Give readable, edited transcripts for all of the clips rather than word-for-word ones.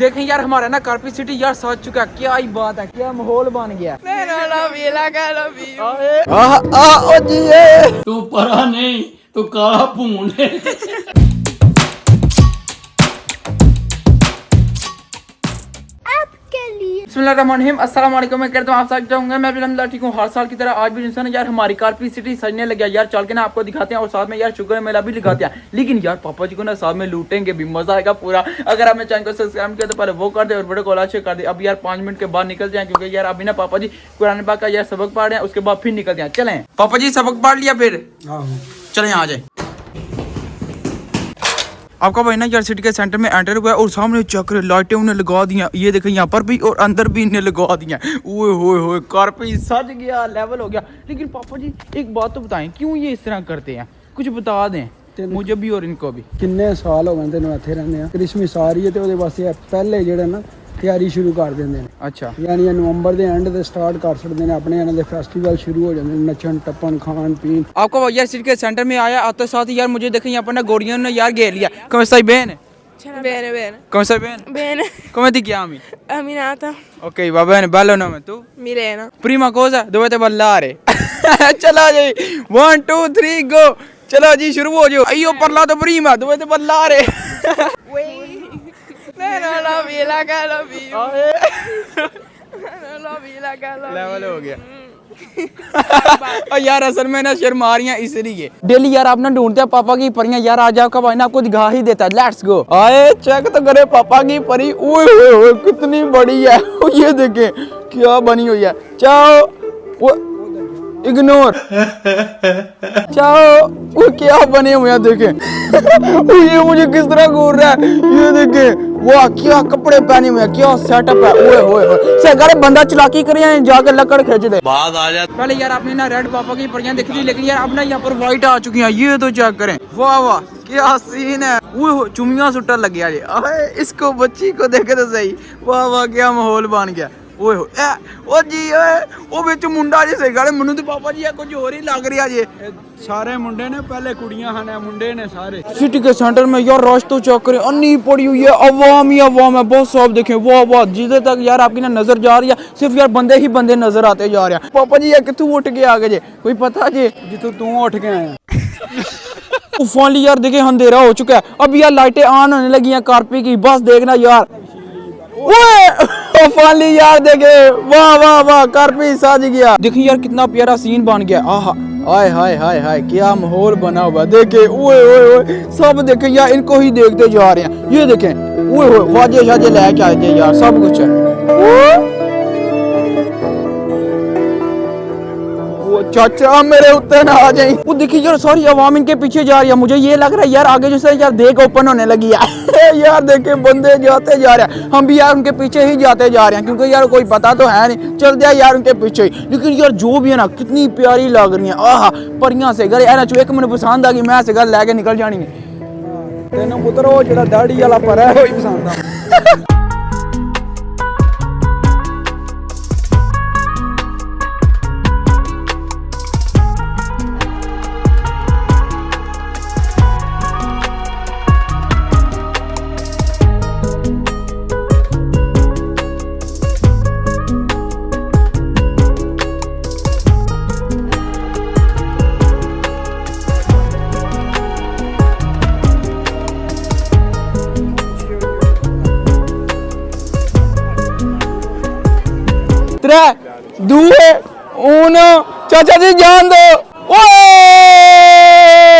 देखें यार हमारा ना कार्पी सिटी यार सज चुका है। क्या ही बात है, क्या माहौल बन गया। तू परा नहीं तू काला भून है। बिस्मिल्लाहिर्रहमानिर्रहीम, अस्सलाम वालेकुम। मैं कहता हूँ आप सब जाऊंगा। मैं भी अल्हम्दुलिल्लाह ठीक हूँ। हर साल की तरह आज भी इंसान यार हमारी कार्पी सिटी सजने लग गया यार। चल के ना आपको दिखाते हैं और साथ में यार शुगर मेला भी दिखाते हैं। लेकिन यार पापा जी को ना साथ में लूटेंगे भी, मजा आएगा पूरा। अगर आपने चैनल को सब्सक्राइब किया तो पहले वो कर दे और वीडियो को लाइक कर दे। अब यार 5 मिनट के बाद निकलते हैं क्योंकि यार अभी ना पापा जी कुरान पाक का यार सबक पढ़ रहे हैं, उसके बाद फिर निकलते हैं। चलें पापा जी, सबक पढ़ लिया फिर चलें यहाँ आ जाए। आपका भाई ना यार सिटी के सेंटर में एंटर हुआ है और सामने चक्र लाइटें उन्हें लगा दी हैं। ये देखें यहाँ पर भी और अंदर भी इन्हें लगा दी हैं। ओए होए होए, कार्पी सज गया, लेवल हो गया। लेकिन पापा जी एक बात तो बताएं, क्यों ये इस तरह करते हैं? कुछ बता दें मुझे भी और इनको भी। किन्ने साल हो गए तेन इत्थे रहने, क्रिसमस आ रही है तो वास्ते पहले जेड़ा ना तैयारी शुरू कर देंगे। अच्छा, यानी नवंबर के एंड से स्टार्ट कर सकते हैं अपने इन्होंने फेस्टिवल शुरू हो जाते हैं, नचन टप्पन खान पीन। आपको यार सिटी के सेंटर में आया आते साथ ही यार मुझे देखें यहाँ पर ना गोड़ियों ने यार घेर लिया। कौन सा बहन Bene. कौन सा बहन Bene. come ti chiami? Aminata. Ok, va bene, bello nome. Tu? Milena. Prima cosa dovete ballare. चलो जी 1 2 3 go। चलो जी शुरू हो जाओ। io ho parlato prima, dovete ballare। Level हो गया। और यार असल में ना शर्मारियां इसलिए डेली यार आप ना ढूंढते हैं पापा की परियां। यार आज आपका भाई ना आपको दिखा ही देता है। Let's go. आए चेक तो करे पापा की परी। ओए होए होए कितनी बड़ी है। ये देखें क्या बनी हुई है। चाओ इग्नोर। चाओ वो क्या बने हुए हैं देखें। ये मुझे किस तरह घूर रहा है। ये देखें वाह क्या कपड़े पहने हुए हैं, क्या सेटअप है। ओए होए होए से अगर बंदा चलाकी करे जाकर लकड़ खींच दे। बात आ जाती। पहले यार आपने ना रेड पापा की परियां देखी थी, लेकिन यार अब ना यहाँ पर व्हाइट आ चुकी हैं। ये तो चेक करें, वाह वाह क्या सीन है। ओए चुमियां सुट्टा लग गया। अरे इसको बच्ची को देखे तो सही, वाह वाह क्या माहौल बन गया। ओए हो ओ जी ओए ओ विच मुंडा जी सही गल मैनू तो पापा जी कुछ और ही लग रहा जी। सारे मुंडे ने पहले कुड़ियां हैं, मुंडे ने सारे। सिटी के सेंटर में यार रश तो चेक करें, अन्नी पड़ी हुई है, अवाम ही अवाम है। बहुत साफ देखें, वाह वाह जिधर तक यार आपकी ना नजर जा रही है सिर्फ यार बंदे ही बंदे नजर आते जा रहे हैं। पापा जी यार कितों उठ के आ गए जी, कोई पता जी? जितों तू उठ के आया। फाइनली यार देखे अंधेरा हो चुका है। अब यार लाइटें ऑन होने लगी हैं कार्पी की, बस देखना यार। फाइनली यार देखे, वाह वाह वाह कार्पी सज गया। देखिए यार कितना प्यारा सीन बन गया। आहा हाय हाय हाय हाय क्या माहौल बना हुआ। देखे ओए ओए ओए सब देखे यार इनको ही देखते जा रहे हैं। ये देखें ओए ओए वाजे शाजे लेके आए थे यार, सब कुछ है। चाचा मेरे उत्ते ना आ जाए। वो देखिए यार सारी आवाम इनके पीछे जा रही है। मुझे ये लग रहा है यार आगे जैसे यार देख ओपन होने लगी है। यार देखे बंदे जाते जा रहे हैं, हम भी यार उनके पीछे ही जाते जा रहे हैं क्योंकि यार कोई पता तो है नहीं, चल दिया यार उनके पीछे ही। लेकिन यार जो भी है ना कितनी प्यारी लग रही है। आहा परियां से घर है एक मैंने पसंद आ गई, मैं से घर लेके निकल जानी है। तेन पुत्र वो जो दाढ़ी वाला पर है वही पसंद आ। चाचा जी जान दो।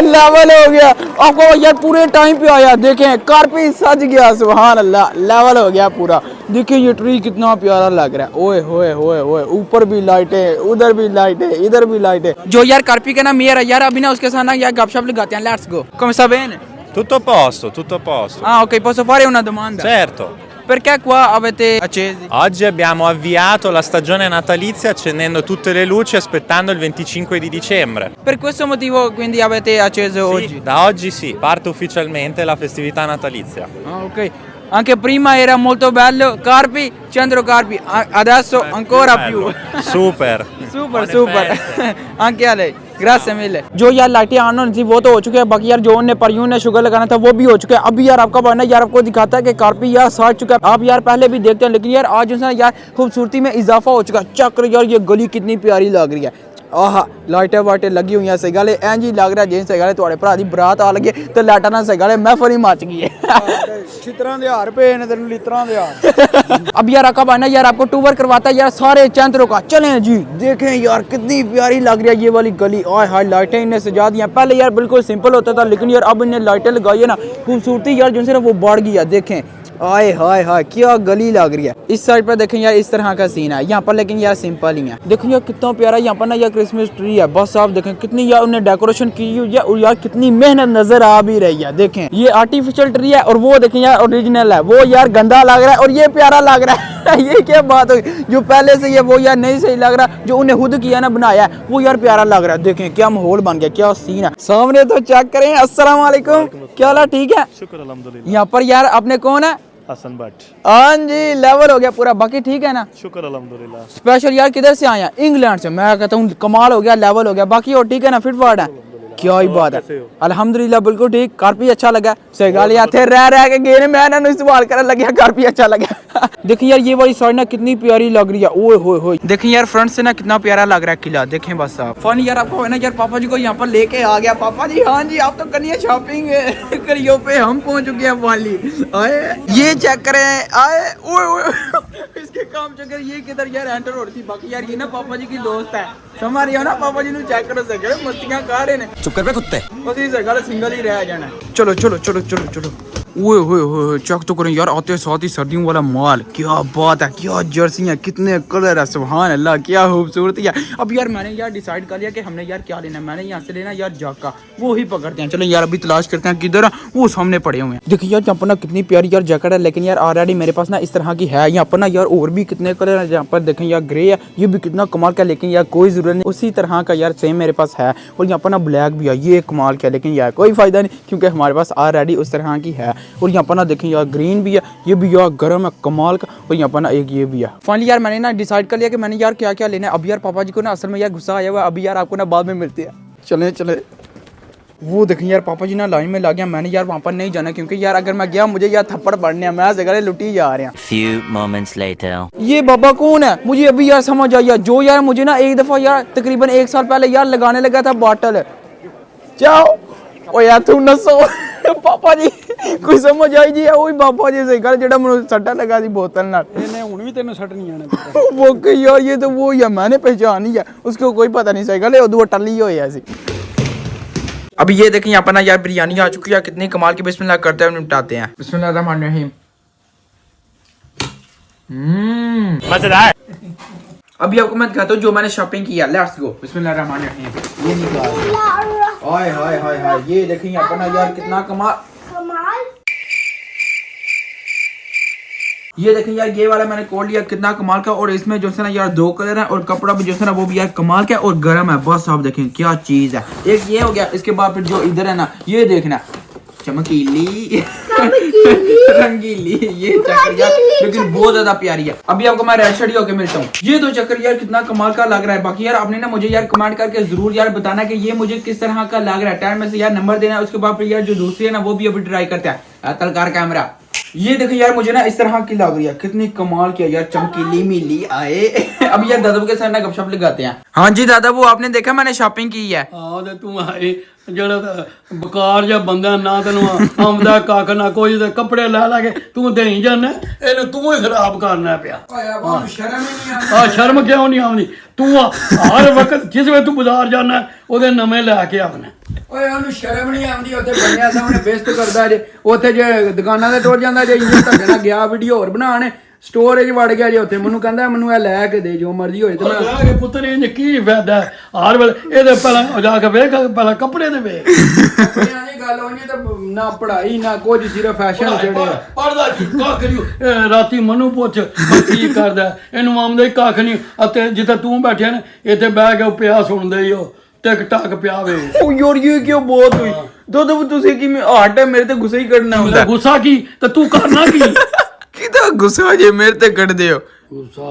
लेवल हो गया। आपको यार पूरे टाइम पे आया, देखें कार्पी सज गया, सुभान अल्लाह लेवल हो गया पूरा। देखिए ये ट्री कितना प्यारा लग रहा है। ओए होए होए होए ऊपर भी लाइटें, उधर भी लाइटें, इधर भी लाइटें। जो यार कार्पी का ना मेयर है यार, अभी ना उसके साथ ना यार गपशप लगाते हैं। Let's go. come sta bene? Tutto a posto, tutto a posto. Ah ok, posso fare una domanda? Certo. Perché qua avete accesi? Oggi abbiamo avviato la stagione natalizia accendendo tutte le luci aspettando il 25 di dicembre. Per questo motivo quindi avete acceso Sì, oggi? da oggi sì, parte ufficialmente la festività natalizia. Ah ok. Anche prima era molto bello, Carpi, Centro Carpi, adesso ancora più. Super. Super, Buone super. feste. Anche a lei. Gratia मिले। जो यार लाइटें on होनी थी वो तो हो चुके हैं, बाकी यार जो उन्हें परयून ने शुगर लगाना था वो भी हो चुका है। अभी यार आपका भाई ना यार आपको दिखाता है कि कार्पी यार साज चुका है। आप यार पहले भी देखते हैं, लेकिन यार आज उसने यार खूबसूरती में इजाफा हो चुका है। चक्र यार ये गली कितनी प्यारी लग रही है। आहा लाइटें वाइटें लगी हुई हैं, सही गल है। इंज ही लग रहा जिस सही गल थोड़े भरा दी बरात आ लगी तो लाइटा ना सही गल महफल ही मच गई है। छितरां दे हार पे ने तेन लितरां दे हार। अब यार आका भाई ना यार आपको टूर करवाता है यार सारे चंद्रों का। चलें जी, देखें यार कितनी प्यारी लग रही है ये वाली गली। आय हाय लाइटें इन्हें सजा दी हैं। पहले यार बिल्कुल सिंपल होता था, लेकिन यार अब इन्हें लाइटें लगाई है ना, खूबसूरती यार जिनसे वो बढ़ गई है। देखें आए हाय हाय क्या गली लग रही है। इस साइड पर देखें यार इस तरह का सीन है यहाँ पर, लेकिन यार सिंपल ही है। देखो यार कितना प्यारा यहाँ पर ना यार क्रिसमस ट्री है। बस आप देखें कितनी यार उन्हें डेकोरेशन की हुई है और यार कितनी मेहनत नजर आ भी रही है। देखें ये आर्टिफिशियल ट्री है और वो देखें यार ओरिजिनल है। वो यार गंदा लग रहा है और ये प्यारा लग रहा है। ये क्या बात हुई, जो पहले से ये वो यार नहीं सही लग रहा, जो उन्हें खुद किया ना बनाया वो यार प्यारा लग रहा है। देखें क्या माहौल बन गया, क्या सीन है। सामने तो चेक करें। अस्सलाम वालेकुम, क्या हाल है? ठीक है, शुक्र अल्हम्दुलिल्लाह। यहाँ पर यार अपने कौन है? हसन भट्ट। हाँ जी लेवल हो गया पूरा, बाकी ठीक है ना? शुक्र अल्हम्दुलिल्लाह। स्पेशल यार किधर से आया? इंग्लैंड से। मैं कहता हूँ कमाल हो गया, लेवल हो गया। बाकी और ठीक है ना? फिट फाट है? क्या ही बात है, अल्हम्दुलिल्लाह बिल्कुल ठीक। कार्पी अच्छा लगा, सही गाल यार थे रह के गए मैं ना इस्तेमाल करने लग गया, कार्पी अच्छा लगा। देखिए यार ये वाली साइड ना कितनी प्यारी लग रही है। ओए होए होए, देखिए यार फ्रंट से ना कितना प्यारा लग रहा है किला। देखें बस आप फन यार आपको है ना यार पापा जी को यहाँ पर लेके आ गया। पापा जी हाँ जी आप तो करिए शॉपिंग करियो पे, हम पहुंच चुके हैं वाली। आए ये चेक करें, आए ओए ओए इसके काम चक्कर ये किधर यार एंटर हो रही थी। बाकी यार ये ना पापा जी की दोस्त है, समझ रही हो ना? पापा जी ने चेक करो सके मस्तियां कर रहे ने। चुप कर बे कुत्ते, बस इस गल सिंगल ही रह जाना। चलो चलो चलो चलो चलो। ओए होए होए चेक तो करें यार आते साथ ही सर्दियों वाला माल। क्या बात है, क्या जर्सी है, कितने कलर है, सुभान अल्लाह क्या खूबसूरती है। अब यार मैंने यार डिसाइड कर लिया कि हमने यार क्या लेना है। मैंने यहाँ से लेना यार जाका, वो ही पकड़ते हैं। चलो यार अभी तलाश करते हैं किधर है, वो सामने पड़े हुए हैं। देखिए यार यहाँ पर ना कितनी प्यारी यार जैकेट है, लेकिन यार ऑलरेडी मेरे पास ना इस तरह की है। यहाँ पर ना यार और भी कितने कलर है। यहाँ पर देखें यार ग्रे है, ये भी कितना कमाल का, लेकिन यार कोई जरूरत नहीं, उसी तरह का यार सेम मेरे पास है। और यहाँ पर ना ब्लैक भी है, ये कमाल का, लेकिन यार कोई फायदा नहीं क्योंकि हमारे पास ऑलरेडी उस तरह की है। और यहाँ पर ना देखें यार ग्रीन भी है, ये भी यार गर्म है कमाल का। और यहाँ पर ना एक ये भी है। फाइनली यार मैंने ना डिसाइड कर लिया कि मैंने यार क्या क्या लेना है। अब यार पापा जी को ना असल में यार गुस्सा आया हुआ है, अभी यार आपको ना बाद में मिलते हैं। चले चले। वो देखें यार पापा जी ना लाइन में लग गया। मैंने यार वहाँ पर नहीं जाना क्योंकि यार अगर मैं गया मुझे यार थप्पड़ पड़ने हैं, मैं जगह लुटी जा रहे हैं। Few moments later. ये बाबा कौन है मुझे अभी यार समझ आया, जो यार मुझे ना एक दफा यार तकरीबन 1 साल पहले यार लगाने लगा था बॉटल। जाओ ओ यार तू नसो पापा जी कोई समझ आई जी वही पापा जी सही गल जेड़ा मैंने सट्टा लगा दी बोतल नाल। ਇਹਨੇ ਹੁਣ ਵੀ ਤੈਨੂੰ ਸੱਟ ਨਹੀਂ ਆਣਾ। वो कि यार ये तो वो ही है, मैंने पहचान ही है, उसको कोई पता नहीं सही गल है, उदो टल्ली हो ऐसी। अभी ये देखें यहाँ पर ना यार बिरयानी आ चुकी है, कितनी कमाल की। बिस्मिल्लाह करते हैं निपटाते हैं। बिस्मिल्लाह रहमान रहीम। मजेदार। अभी आपको मैं दिखाता हूँ जो मैंने शॉपिंग किया। Let's go. बिस्मिल्लाह रहमान रहीम। ये निकाल, हाय हाय हाय हाय, ये देखें यहाँ पर ना यार कितना कमाल। ये देखें यार ये वाला मैंने कोड लिया, कितना कमाल का। और इसमें जो है ना यार 2 कलर है और कपड़ा भी जो है ना वो भी यार कमाल का और गर्म है। बस आप देखें क्या चीज है। एक ये हो गया, इसके बाद फिर जो इधर है ना ये देखना चमकीली रंगीली, ये चक्कर यार लेकिन बहुत ज्यादा प्यारी है। अभी आपको मैं रेड शर्ट होके मिलता हूँ। ये तो चक्कर यार कितना कमाल का लग रहा है। बाकी यार आपने ना मुझे यार कमेंट करके जरूर यार बताना कि ये मुझे किस तरह का लग रहा है। टाइम में से यार नंबर देना है, उसके बाद फिर यार जो दूसरी है ना वो भी अभी ट्राई करते हैं। तलकार कैमरा, ये देखो यार मुझे ना इस तरह की लग रही है, कितनी कमाल की है यार, चमकीली मिली आए। अब यार दादा के साथ ना गपशप लगाते हैं। हाँ जी दादा वो आपने देखा मैंने शॉपिंग की है। ਆ ਤੇ ਤੂੰ ਆਏ ਜਿਹੜਾ ਬਕਾਰ ਜਿਹਾ ਬੰਦਾ, ਨਾ ਤੈਨੂੰ ਆਉਂਦਾ ਕੱਖ ਨਾ ਕੋਈ, ਤੇ ਕੱਪੜੇ ਲੈ ਲੈ ਕੇ ਤੂੰ ਦੇਈ ਜਾਂਦਾ, ਇਹਨੂੰ ਤੂੰ ਹੀ ਖਰਾਬ ਕਰਨਾ ਪਿਆ। ਆ ਸ਼ਰਮ ਕਿਉਂ ਨਹੀਂ ਆਉਂਦੀ? ਤੂੰ ਹਰ ਵਕਤ ਜਿਸ ਵੇ ਤੂੰ ਬਾਜ਼ਾਰ ਜਾਣਾ ਉਹਦੇ ਨਵੇਂ ਲੈ ਕੇ ਆਉਣਾ। ਓਏ ਉਹਨੂੰ ਸ਼ਰਮ ਨਹੀਂ ਆਉਂਦੀ, ਉੱਥੇ ਬੰਨਿਆ ਸਾਹਮਣੇ ਬੇਇੱਜ਼ਤ ਕਰਦਾ ਜੇ, ਉੱਥੇ ਜੇ ਦੁਕਾਨਾਂ ਤੇ ਟੁਰ ਜਾਂਦਾ ਜੇ, ਇੰਨੇ ਧੱਕੇ ਨਾਲ ਗਿਆ ਵੀਡੀਓ ਹੋਰ ਬਣਾਉਣ, ਸਟੋਰੇਜ ਵੜ ਗਿਆ ਜੇ ਉੱਥੇ, ਮੈਨੂੰ ਕਹਿੰਦਾ ਮੈਨੂੰ ਇਹ ਲੈ ਕੇ ਦੇ ਜੋ ਮਰਜ਼ੀ ਹੋਏ। ਤੇ ਮੈਂ ਲੈ ਕੇ ਪੁੱਤਰ ਇਹ ਕੀ ਫਾਇਦਾ ਹਰ ਵੇਲੇ ਇਹਦੇ ਪਹਿਲਾਂ ਜਾ ਕੇ ਵੇਖ, ਪਹਿਲਾਂ ਕੱਪੜੇ ਦੇ ਵੇਖ। ਕੱਪੜਿਆਂ ਦੀ ਗੱਲ ਹੋਣੀ ਤਾਂ ਨਾ ਪੜ੍ਹਾਈ ਨਾ ਕੁਝ, ਸਿਰਫ ਫੈਸ਼ਨ ਚੜਿਆ। ਪੜਦਾ ਕੀ ਕੱਖ ਨਹੀਂ, ਰਾਤੀ ਮਨੂੰ ਪੁੱਛ ਕੀ ਕਰਦਾ, ਇਹਨੂੰ ਆਉਂਦਾ ਹੀ ਕੱਖ ਨਹੀਂ। ਅਤੇ ਜਿੱਥੇ ਤੂੰ ਬੈਠਿਆ ਨਾ ਇੱਥੇ ਬਹਿ ਕੇ ਪਿਆ ਸੁਣਦੇ ਹੀ ਉਹ ਟਿਕ ਟਕ ਪਿਆ ਵੇ। ਉਹ ਯਾਰ ਇਹ ਕਿਉਂ ਬਹੁਤ ਹੋਈ ਦੋ ਤੁਸੀਂ ਕੀ ਹੱਟ ਹੈ ਮੇਰੇ ਤੇ ਗੁੱਸਾ ਹੀ ਕੱਢਣਾ ਹੁੰਦਾ। ਗੁੱਸਾ ਕੀ ਤੇ ਤੂੰ ਕਰਨਾ ਕੀ? ਕਿਦਾ ਗੁੱਸਾ ਜੇ ਮੇਰੇ ਤੇ ਕੱਢਦੇ ਹੋ?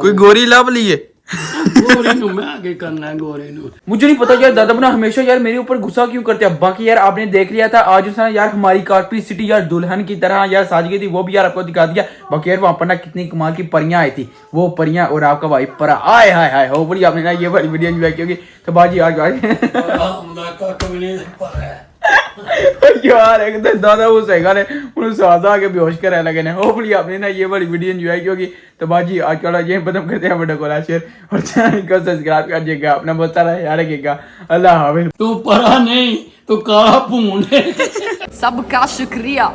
ਕੋਈ ਗੋਰੀ ਲੱਭ ਲਈਏ गोरे नु मैं आगे करना है गोरे नु। मुझे नहीं पता यार, दादा बना हमेशा यार मेरे ऊपर गुस्सा क्यों करते हैं। बाकी यार आपने देख लिया था आज उसने यार हमारी कारपी सिटी यार दुल्हन की तरह यार साज गई थी, वो भी यार आपको दिखा दिया। बाकी यार वहाँ पर ना कितनी कमाल की परियां आई थी, वो परियां और आपका भाई परा आए हाय हाय हो बड़ी आपने ना ये वाली वीडियो एंजॉय की होगी। तो बाजी आज हमदा का कमने पर है यार एक तो दादा वो सहेगा ने उन्हें साजा के बेहोश कर लगे ने। होपफुली आपने ना ये वाली वीडियो एंजॉय की होगी। तो बाजी आज का ये खत्म करते हैं, वीडियो को लाइक शेयर और चैनल को सब्सक्राइब कर दीजिएगा। अपना बहुत सारा याद रखिएगा। अल्लाह हाफिज़। तू परा नहीं, तू काला भून है। सबका शुक्रिया।